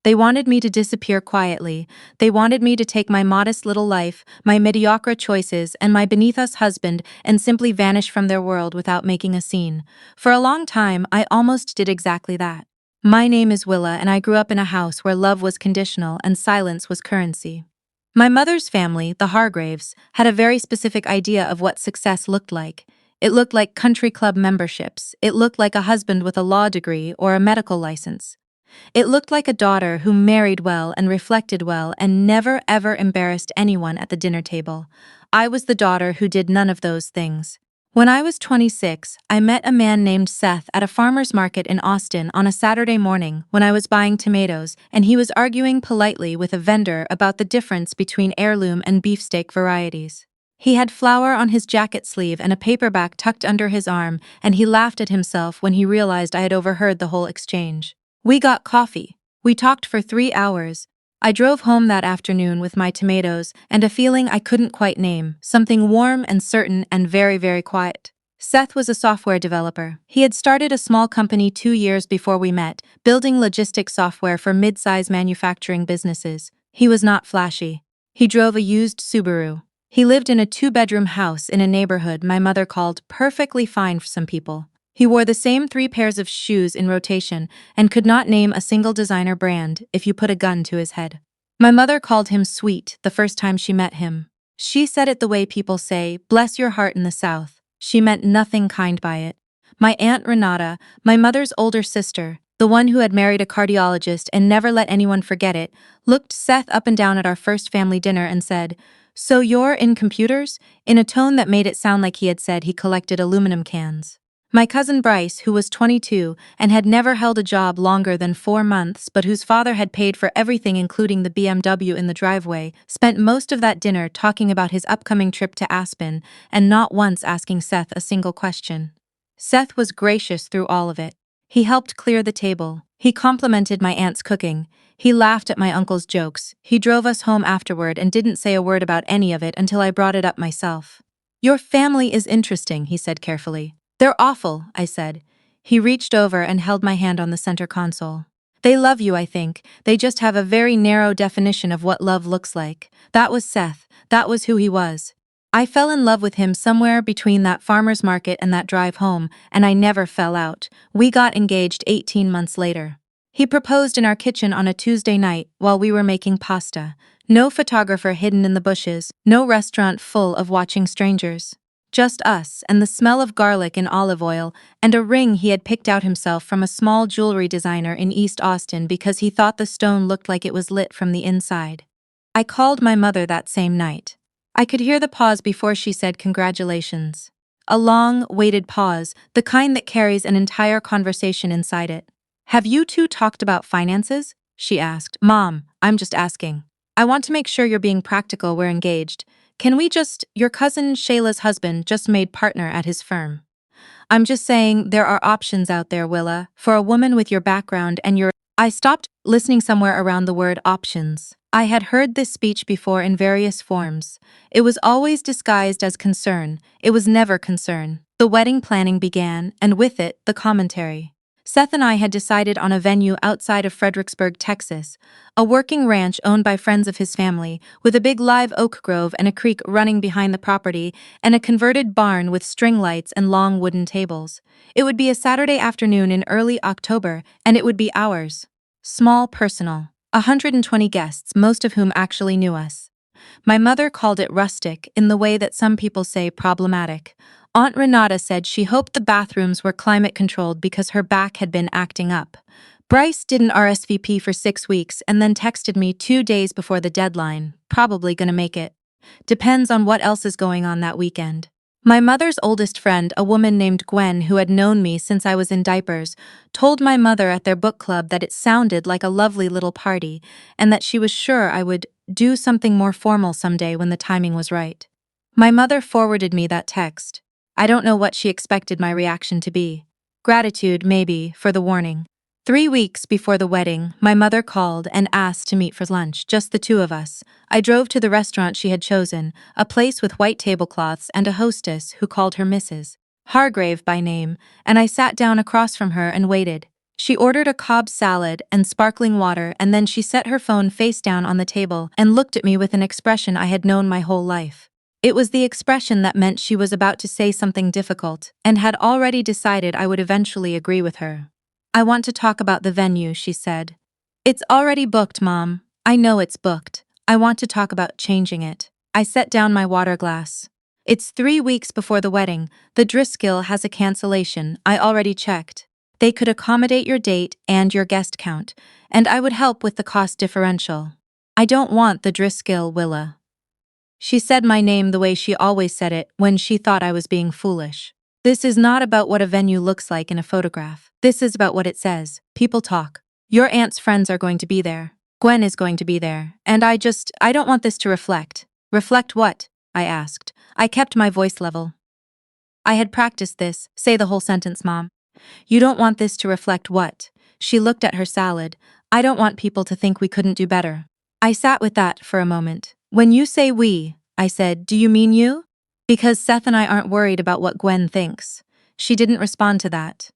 They wanted me to disappear quietly. They wanted me to take my modest little life, my mediocre choices, and my beneath-us husband and simply vanish from their world without making a scene. For a long time, I almost did exactly that. My name is Willa, and I grew up in a house where love was conditional and silence was currency. My mother's family, the Hargraves, had a very specific idea of what success looked like. It looked like country club memberships. It looked like a husband with a law degree or a medical license. It looked like a daughter who married well and reflected well and never ever embarrassed anyone at the dinner table. I was the daughter who did none of those things. When I was 26, I met a man named Seth at a farmer's market in Austin on a Saturday morning when I was buying tomatoes, and he was arguing politely with a vendor about the difference between heirloom and beefsteak varieties. He had flour on his jacket sleeve and a paperback tucked under his arm, and he laughed at himself when he realized I had overheard the whole exchange. We got coffee. We talked for 3 hours. I drove home that afternoon with my tomatoes and a feeling I couldn't quite name, something warm and certain and very, very quiet. Seth was a software developer. He had started a small company 2 years before we met, building logistics software for mid-size manufacturing businesses. He was not flashy. He drove a used Subaru. He lived in a 2-bedroom house in a neighborhood my mother called perfectly fine for some people. He wore the same 3 pairs of shoes in rotation and could not name a single designer brand if you put a gun to his head. My mother called him sweet the first time she met him. She said it the way people say, "Bless your heart" in the South. She meant nothing kind by it. My Aunt Renata, my mother's older sister, the one who had married a cardiologist and never let anyone forget it, looked Seth up and down at our first family dinner and said, "So you're in computers?" in a tone that made it sound like he had said he collected aluminum cans. My cousin Bryce, who was 22 and had never held a job longer than 4 months but whose father had paid for everything including the BMW in the driveway, spent most of that dinner talking about his upcoming trip to Aspen and not once asking Seth a single question. Seth was gracious through all of it. He helped clear the table. He complimented my aunt's cooking. He laughed at my uncle's jokes. He drove us home afterward and didn't say a word about any of it until I brought it up myself. "Your family is interesting," he said carefully. "They're awful," I said. He reached over and held my hand on the center console. "They love you, I think. They just have a very narrow definition of what love looks like." That was Seth. That was who he was. I fell in love with him somewhere between that farmer's market and that drive home, and I never fell out. We got engaged 18 months later. He proposed in our kitchen on a Tuesday night while we were making pasta. No photographer hidden in the bushes, no restaurant full of watching strangers. Just us and the smell of garlic and olive oil, and a ring he had picked out himself from a small jewelry designer in East Austin because he thought the stone looked like it was lit from the inside. I called my mother that same night. I could hear the pause before she said congratulations. A long, weighted pause, the kind that carries an entire conversation inside it. "Have you two talked about finances?" she asked. "Mom, I'm just asking. I want to make sure you're being practical. We're engaged. Can we just— your cousin Shayla's husband just made partner at his firm. I'm just saying there are options out there, Willa, for a woman with your background and your—" I stopped, listening somewhere around the word options. I had heard this speech before in various forms. It was always disguised as concern. It was never concern. The wedding planning began, and with it, the commentary. Seth and I had decided on a venue outside of Fredericksburg, Texas, a working ranch owned by friends of his family, with a big live oak grove and a creek running behind the property, and a converted barn with string lights and long wooden tables. It would be a Saturday afternoon in early October, and it would be ours. Small, personal. 120 guests, most of whom actually knew us. My mother called it rustic, in the way that some people say problematic. Aunt Renata said she hoped the bathrooms were climate-controlled because her back had been acting up. Bryce did an RSVP for 6 weeks and then texted me 2 days before the deadline, "Probably gonna make it. Depends on what else is going on that weekend." My mother's oldest friend, a woman named Gwen who had known me since I was in diapers, told my mother at their book club that it sounded like a lovely little party and that she was sure I would do something more formal someday when the timing was right. My mother forwarded me that text. I don't know what she expected my reaction to be. Gratitude, maybe, for the warning. 3 weeks before the wedding, my mother called and asked to meet for lunch, just the two of us. I drove to the restaurant she had chosen, a place with white tablecloths and a hostess who called her Mrs. Hargrave by name, and I sat down across from her and waited. She ordered a Cobb salad and sparkling water, and then she set her phone face down on the table and looked at me with an expression I had known my whole life. It was the expression that meant she was about to say something difficult and had already decided I would eventually agree with her. "I want to talk about the venue," she said. "It's already booked, Mom. I know it's booked. I want to talk about changing it." I set down my water glass. "It's 3 weeks before the wedding. The Driscoll has a cancellation. I already checked. They could accommodate your date and your guest count, and I would help with the cost differential." "I don't want the Driscoll, Willa." She said my name the way she always said it when she thought I was being foolish. "This is not about what a venue looks like in a photograph. This is about what it says. People talk. Your aunt's friends are going to be there. Gwen is going to be there. And I don't want this to reflect." "Reflect what?" I asked. I kept my voice level. I had practiced this. "Say the whole sentence, Mom." "You don't want this to reflect what?" She looked at her salad. "I don't want people to think we couldn't do better." I sat with that for a moment. "When you say we," I said, "do you mean you?" "Because Seth and I aren't worried about what Gwen thinks." She didn't respond to that.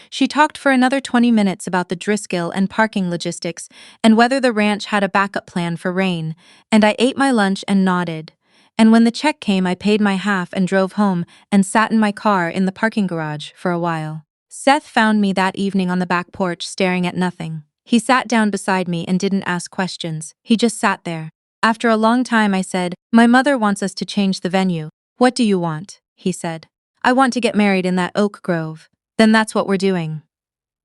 She talked for another 20 minutes about the Driscoll and parking logistics and whether the ranch had a backup plan for rain, and I ate my lunch and nodded. And when the check came, I paid my half and drove home and sat in my car in the parking garage for a while. Seth found me that evening on the back porch staring at nothing. He sat down beside me and didn't ask questions. He just sat there. After a long time I said, "My mother wants us to change the venue." "What do you want?" he said. "I want to get married in that oak grove." "Then that's what we're doing."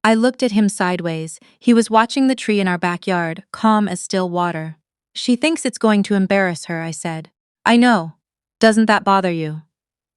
I looked at him sideways. He was watching the tree in our backyard, calm as still water. "She thinks it's going to embarrass her," I said. "I know. Doesn't that bother you?"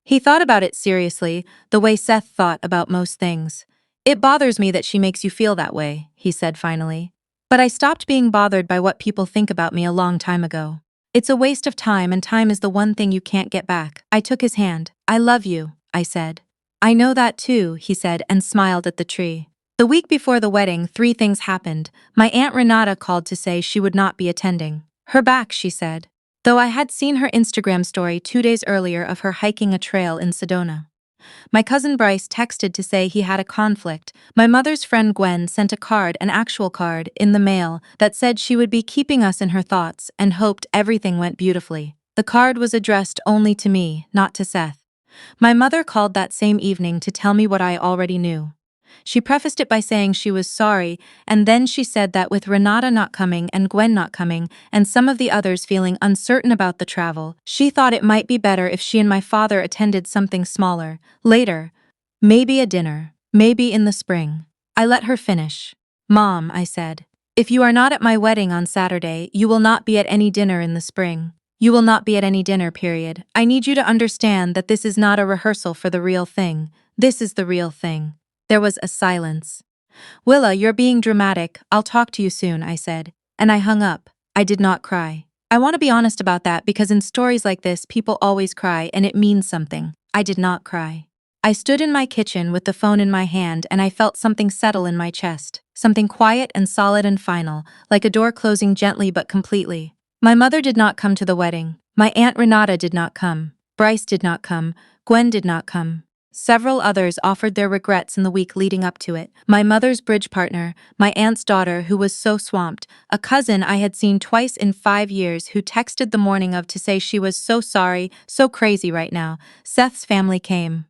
He thought about it seriously, the way Seth thought about most things. "It bothers me that she makes you feel that way," he said finally. "But I stopped being bothered by what people think about me a long time ago. It's a waste of time, and time is the one thing you can't get back." I took his hand. "I love you," I said. "I know that too," he said and smiled at the tree. The week before the wedding, 3 things happened. My Aunt Renata called to say she would not be attending. Her back, she said. Though I had seen her Instagram story 2 days earlier of her hiking a trail in Sedona. My cousin Bryce texted to say he had a conflict. My mother's friend Gwen sent a card, an actual card, in the mail that said she would be keeping us in her thoughts and hoped everything went beautifully. The card was addressed only to me, not to Seth. My mother called that same evening to tell me what I already knew. She prefaced it by saying she was sorry, and then she said that with Renata not coming and Gwen not coming, and some of the others feeling uncertain about the travel, she thought it might be better if she and my father attended something smaller, later. Maybe a dinner, maybe in the spring. I let her finish. "Mom," I said, "if you are not at my wedding on Saturday, you will not be at any dinner in the spring. You will not be at any dinner, period. I need you to understand that this is not a rehearsal for the real thing. This is the real thing." There was a silence. "Willa, you're being dramatic. I'll talk to you soon," I said. And I hung up. I did not cry. I want to be honest about that because in stories like this, people always cry and it means something. I did not cry. I stood in my kitchen with the phone in my hand and I felt something settle in my chest. Something quiet and solid and final, like a door closing gently but completely. My mother did not come to the wedding. My Aunt Renata did not come. Bryce did not come. Gwen did not come. Several others offered their regrets in the week leading up to it. My mother's bridge partner, my aunt's daughter who was so swamped, a cousin I had seen twice in 5 years who texted the morning of to say she was so sorry, so crazy right now. Seth's family came.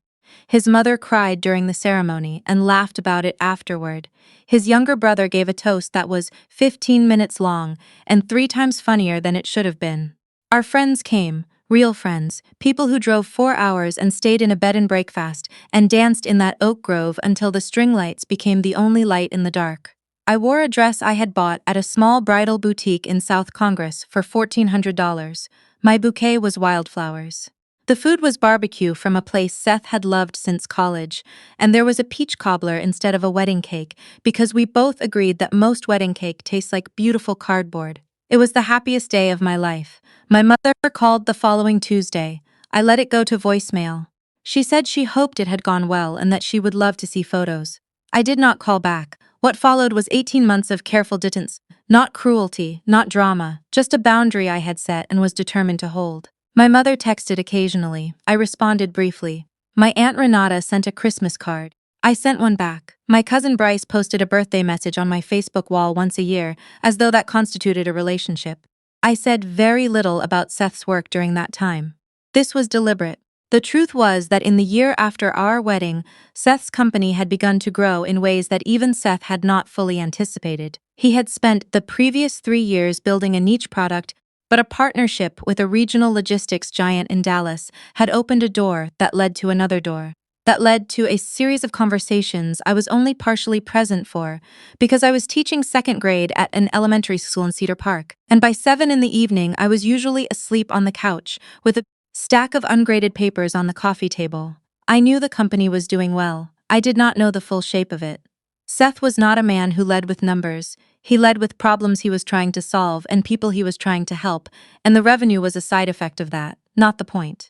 His mother cried during the ceremony and laughed about it afterward. His younger brother gave a toast that was 15 minutes long and 3 times funnier than it should have been. Our friends came. Real friends, people who drove 4 hours and stayed in a bed and breakfast and danced in that oak grove until the string lights became the only light in the dark. I wore a dress I had bought at a small bridal boutique in South Congress for $1,400. My bouquet was wildflowers. The food was barbecue from a place Seth had loved since college, and there was a peach cobbler instead of a wedding cake because we both agreed that most wedding cake tastes like beautiful cardboard. It was the happiest day of my life. My mother called the following Tuesday. I let it go to voicemail. She said she hoped it had gone well and that she would love to see photos. I did not call back. What followed was 18 months of careful distance, not cruelty, not drama, just a boundary I had set and was determined to hold. My mother texted occasionally. I responded briefly. My Aunt Renata sent a Christmas card. I sent one back. My cousin Bryce posted a birthday message on my Facebook wall once a year, as though that constituted a relationship. I said very little about Seth's work during that time. This was deliberate. The truth was that in the year after our wedding, Seth's company had begun to grow in ways that even Seth had not fully anticipated. He had spent the previous 3 years building a niche product, but a partnership with a regional logistics giant in Dallas had opened a door that led to another door. That led to a series of conversations I was only partially present for, because I was teaching second grade at an elementary school in Cedar Park, and by 7 in the evening I was usually asleep on the couch, with a stack of ungraded papers on the coffee table. I knew the company was doing well. I did not know the full shape of it. Seth was not a man who led with numbers. He led with problems he was trying to solve and people he was trying to help, and the revenue was a side effect of that, not the point.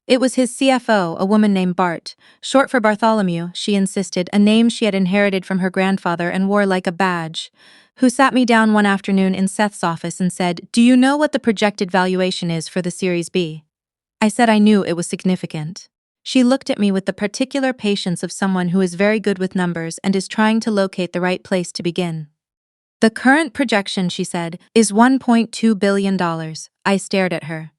It was his CFO, a woman named Bart, short for Bartholomew, she insisted, a name she had inherited from her grandfather and wore like a badge, who sat me down one afternoon in Seth's office and said, "Do you know what the projected valuation is for the Series B?" I said I knew it was significant. She looked at me with the particular patience of someone who is very good with numbers and is trying to locate the right place to begin. "The current projection," she said, "is $1.2 billion. I stared at her.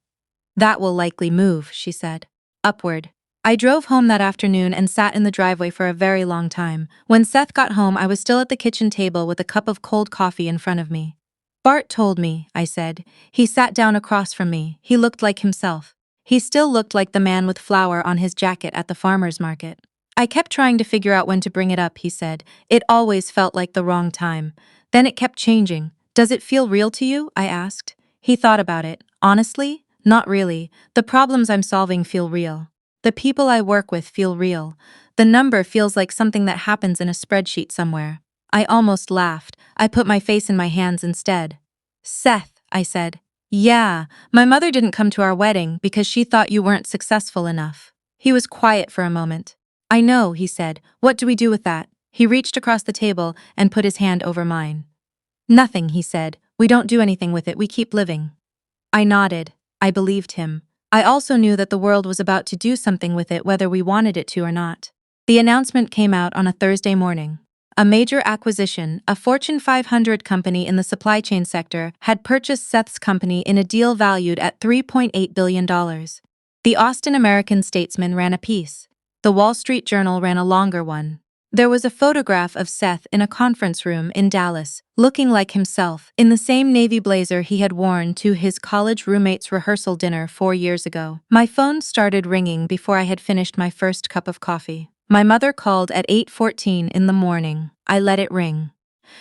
"That will likely move," she said. "Upward." I drove home that afternoon and sat in the driveway for a very long time. When Seth got home, I was still at the kitchen table with a cup of cold coffee in front of me. "Bart told me," I said. He sat down across from me. He looked like himself. He still looked like the man with flour on his jacket at the farmer's market. "I kept trying to figure out when to bring it up," he said. "It always felt like the wrong time. Then it kept changing. Does it feel real to you?" I asked. He thought about it. "Honestly? Not really. The problems I'm solving feel real. The people I work with feel real. The number feels like something that happens in a spreadsheet somewhere." I almost laughed. I put my face in my hands instead. "Seth," I said. "Yeah, my mother didn't come to our wedding because she thought you weren't successful enough." He was quiet for a moment. "I know," he said. "What do we do with that?" He reached across the table and put his hand over mine. "Nothing," he said. "We don't do anything with it, we keep living." I nodded. I believed him. I also knew that the world was about to do something with it whether we wanted it to or not. The announcement came out on a Thursday morning. A major acquisition, a Fortune 500 company in the supply chain sector, had purchased Seth's company in a deal valued at $3.8 billion. The Austin American-Statesman ran a piece. The Wall Street Journal ran a longer one. There was a photograph of Seth in a conference room in Dallas, looking like himself, in the same navy blazer he had worn to his college roommate's rehearsal dinner 4 years ago. My phone started ringing before I had finished my first cup of coffee. My mother called at 8:14 in the morning. I let it ring.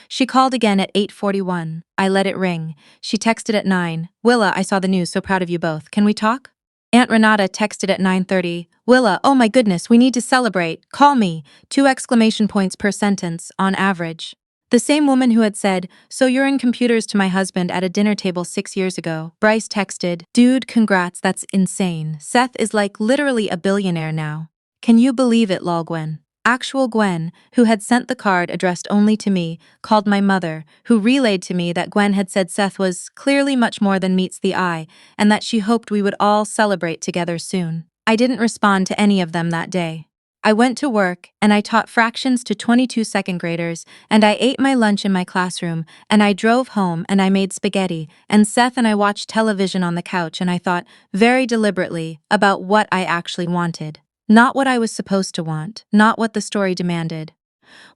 She called again at 8:41. I let it ring. She texted at 9. "Willa, I saw the news, so proud of you both. Can we talk?" Aunt Renata texted at 9:30. "Willa, oh my goodness, we need to celebrate. Call me." 2 exclamation points per sentence, on average. The same woman who had said, "So you're in computers," to my husband at a dinner table 6 years ago. Bryce texted, "Dude, congrats, that's insane. Seth is like literally a billionaire now. Can you believe it, lol Gwen." Actual Gwen, who had sent the card addressed only to me, called my mother, who relayed to me that Gwen had said Seth was clearly much more than meets the eye, and that she hoped we would all celebrate together soon. I didn't respond to any of them that day. I went to work, and I taught fractions to 22 second graders, and I ate my lunch in my classroom, and I drove home and I made spaghetti, and Seth and I watched television on the couch, and I thought, very deliberately, about what I actually wanted. Not what I was supposed to want, not what the story demanded.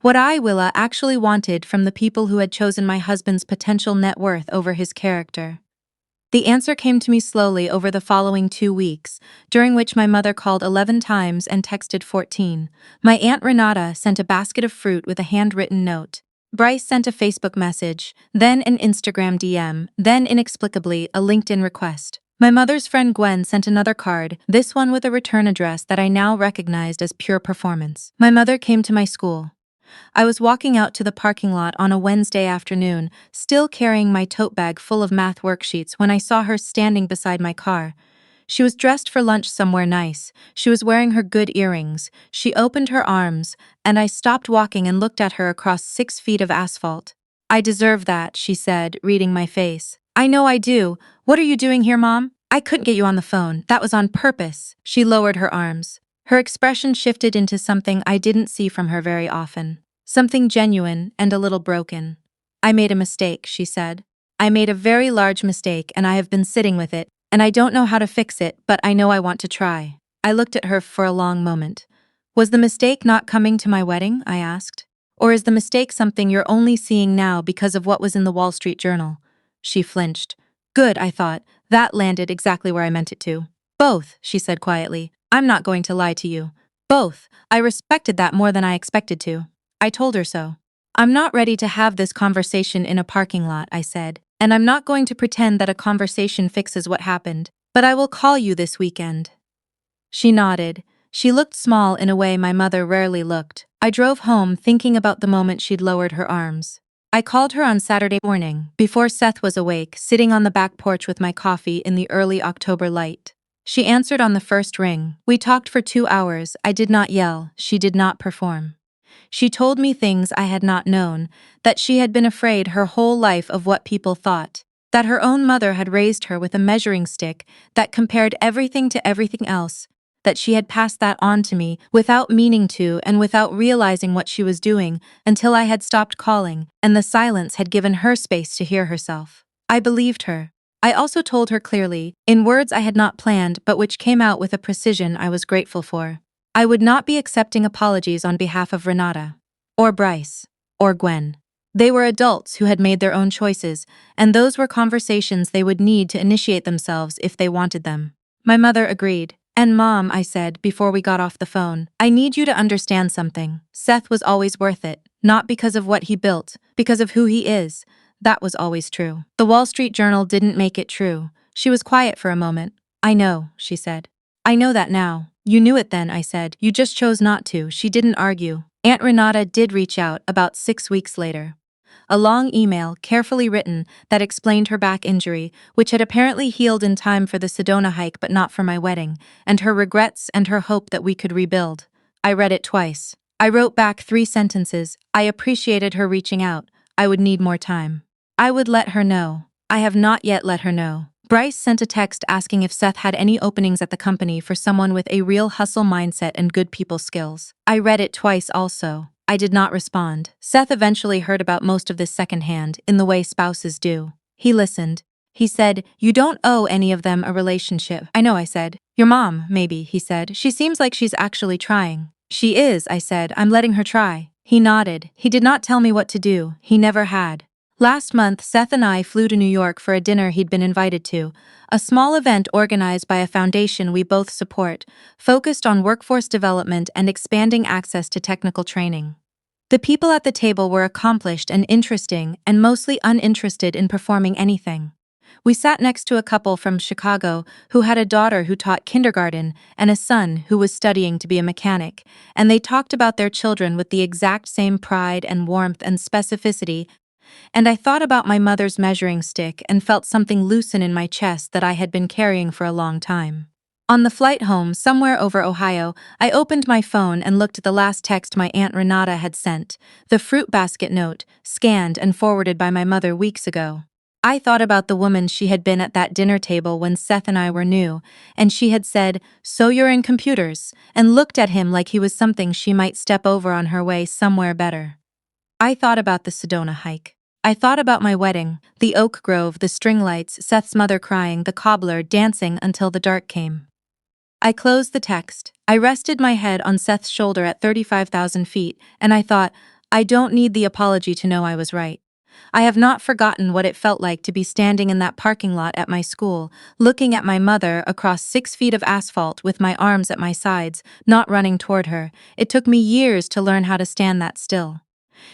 What I, Willa, actually wanted from the people who had chosen my husband's potential net worth over his character. The answer came to me slowly over the following 2 weeks, during which my mother called 11 times and texted 14. My Aunt Renata sent a basket of fruit with a handwritten note. Bryce sent a Facebook message, then an Instagram DM, then inexplicably a LinkedIn request. My mother's friend Gwen sent another card, this one with a return address that I now recognized as pure performance. My mother came to my school. I was walking out to the parking lot on a Wednesday afternoon, still carrying my tote bag full of math worksheets when I saw her standing beside my car. She was dressed for lunch somewhere nice. She was wearing her good earrings. She opened her arms, and I stopped walking and looked at her across 6 feet of asphalt. "I deserve that," she said, reading my face. "I know I do. What are you doing here, Mom? I couldn't get you on the phone. That was on purpose." She lowered her arms. Her expression shifted into something I didn't see from her very often. Something genuine and a little broken. I made a mistake, she said. I made a very large mistake and I have been sitting with it, and I don't know how to fix it, but I know I want to try. I looked at her for a long moment. Was the mistake not coming to my wedding? I asked. Or is the mistake something you're only seeing now because of what was in the Wall Street Journal? She flinched. Good, I thought. That landed exactly where I meant it to. Both, she said quietly. I'm not going to lie to you. Both. I respected that more than I expected to. I told her so. I'm not ready to have this conversation in a parking lot, I said, and I'm not going to pretend that a conversation fixes what happened, but I will call you this weekend. She nodded. She looked small in a way my mother rarely looked. I drove home thinking about the moment she'd lowered her arms. I called her on Saturday morning, before Seth was awake, sitting on the back porch with my coffee in the early October light. She answered on the first ring. We talked for 2 hours. I did not yell. She did not perform. She told me things I had not known, that she had been afraid her whole life of what people thought, that her own mother had raised her with a measuring stick that compared everything to everything else, that she had passed that on to me without meaning to and without realizing what she was doing until I had stopped calling and the silence had given her space to hear herself. I believed her. I also told her clearly, in words I had not planned but which came out with a precision I was grateful for. I would not be accepting apologies on behalf of Renata, or Bryce, or Gwen. They were adults who had made their own choices, and those were conversations they would need to initiate themselves if they wanted them. My mother agreed. And Mom, I said before we got off the phone, I need you to understand something. Seth was always worth it, not because of what he built, because of who he is. That was always true. The Wall Street Journal didn't make it true. She was quiet for a moment. I know, she said. I know that now. You knew it then, I said. You just chose not to. She didn't argue. Aunt Renata did reach out about 6 weeks later. A long email, carefully written, that explained her back injury, which had apparently healed in time for the Sedona hike but not for my wedding, and her regrets and her hope that we could rebuild. I read it twice. I wrote back 3 sentences. I appreciated her reaching out. I would need more time. I would let her know. I have not yet let her know. Bryce sent a text asking if Seth had any openings at the company for someone with a real hustle mindset and good people skills. I read it twice also. I did not respond. Seth eventually heard about most of this secondhand, in the way spouses do. He listened. He said, "You don't owe any of them a relationship." I know, I said. "Your mom, maybe," he said. "She seems like she's actually trying." "She is," I said. "I'm letting her try." He nodded. He did not tell me what to do. He never had. Last month, Seth and I flew to New York for a dinner he'd been invited to, a small event organized by a foundation we both support, focused on workforce development and expanding access to technical training. The people at the table were accomplished and interesting and mostly uninterested in performing anything. We sat next to a couple from Chicago who had a daughter who taught kindergarten and a son who was studying to be a mechanic, and they talked about their children with the exact same pride and warmth and specificity. And I thought about my mother's measuring stick and felt something loosen in my chest that I had been carrying for a long time. On the flight home, somewhere over Ohio, I opened my phone and looked at the last text my Aunt Renata had sent, the fruit basket note, scanned and forwarded by my mother weeks ago. I thought about the woman she had been at that dinner table when Seth and I were new, and she had said, "So you're in computers," and looked at him like he was something she might step over on her way somewhere better. I thought about the Sedona hike. I thought about my wedding, the oak grove, the string lights, Seth's mother crying, the cobbler dancing until the dark came. I closed the text. I rested my head on Seth's shoulder at 35,000 feet, and I thought, I don't need the apology to know I was right. I have not forgotten what it felt like to be standing in that parking lot at my school, looking at my mother across 6 feet of asphalt with my arms at my sides, not running toward her. It took me years to learn how to stand that still.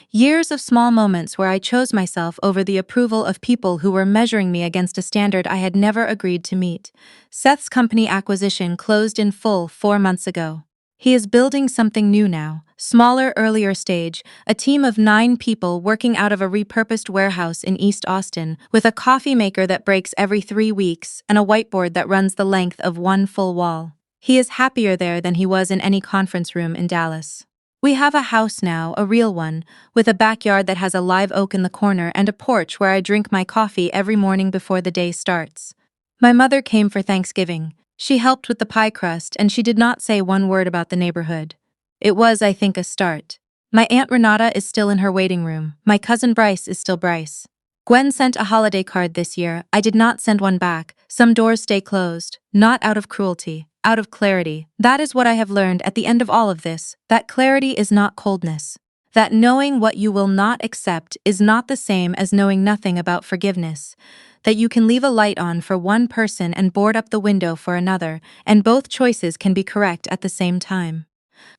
Years of small moments where I chose myself over the approval of people who were measuring me against a standard I had never agreed to meet. Seth's company acquisition closed in full 4 months ago. He is building something new now, smaller, earlier stage, a team of 9 people working out of a repurposed warehouse in East Austin, with a coffee maker that breaks every 3 weeks and a whiteboard that runs the length of 1 full wall. He is happier there than he was in any conference room in Dallas. We have a house now, a real one, with a backyard that has a live oak in the corner and a porch where I drink my coffee every morning before the day starts. My mother came for Thanksgiving. She helped with the pie crust and she did not say one word about the neighborhood. It was, I think, a start. My Aunt Renata is still in her waiting room. My cousin Bryce is still Bryce. Gwen sent a holiday card this year. I did not send one back. Some doors stay closed. Not out of cruelty, out of clarity. That is what I have learned at the end of all of this, that clarity is not coldness. That knowing what you will not accept is not the same as knowing nothing about forgiveness. That you can leave a light on for one person and board up the window for another, and both choices can be correct at the same time.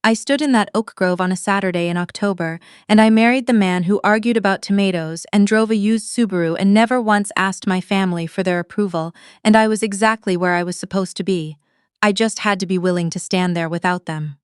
I stood in that oak grove on a Saturday in October, and I married the man who argued about tomatoes and drove a used Subaru and never once asked my family for their approval, and I was exactly where I was supposed to be. I just had to be willing to stand there without them.